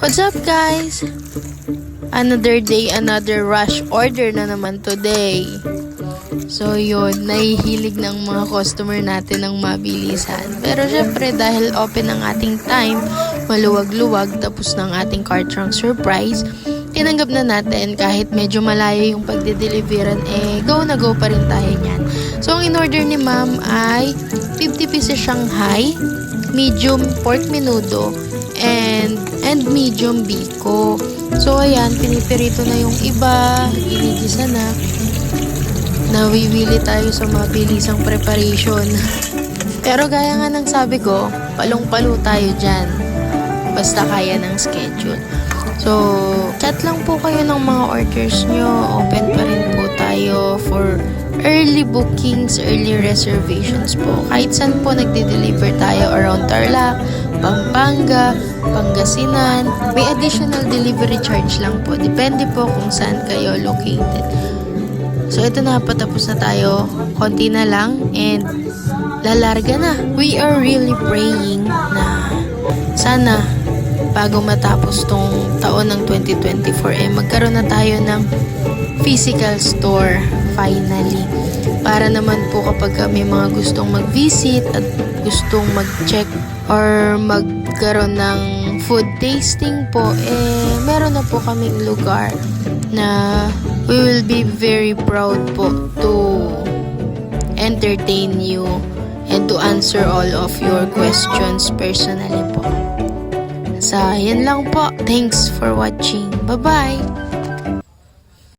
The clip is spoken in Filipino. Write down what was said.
What's up guys? Another day, another rush order na naman today. So yun, nahihilig ng mga customer natin ng mabilisan. Pero syempre dahil open ang ating time, maluwag-luwag tapos ng ating car trunk surprise, tinanggap na natin kahit medyo malayo yung pagde-deliveran, go na go pa rin tayo niyan. So ang in-order ni ma'am ay 50 pieces Shanghai, medium pork menudo, and medium biko. So ayan, pinipirito na yung iba, ginigisa na. Nawiwili tayo sa mabilisang preparation. Pero gaya nga ng sabi ko, palong-palo tayo dyan. Basta kaya ng schedule. So, chat lang po kayo ng mga orders nyo. Open pa rin po tayo for early bookings, early reservations po. Kahit saan po nagde-deliver tayo around Tarlac, Pampanga, Pangasinan. May additional delivery charge lang po. Depende po kung saan kayo located. So, ito na. Patapos na tayo. Konti na lang. And, lalarga na. We are really praying na sana bago matapos tong taon ng 2024, magkaroon na tayo ng physical store finally. Para naman po kapag may mga gustong mag-visit at gustong mag-check or magkaroon ng food tasting po, meron na po kaming lugar na we will be very proud po to entertain you and to answer all of your questions personally po. So, yan lang po. Thanks for watching. Bye-bye!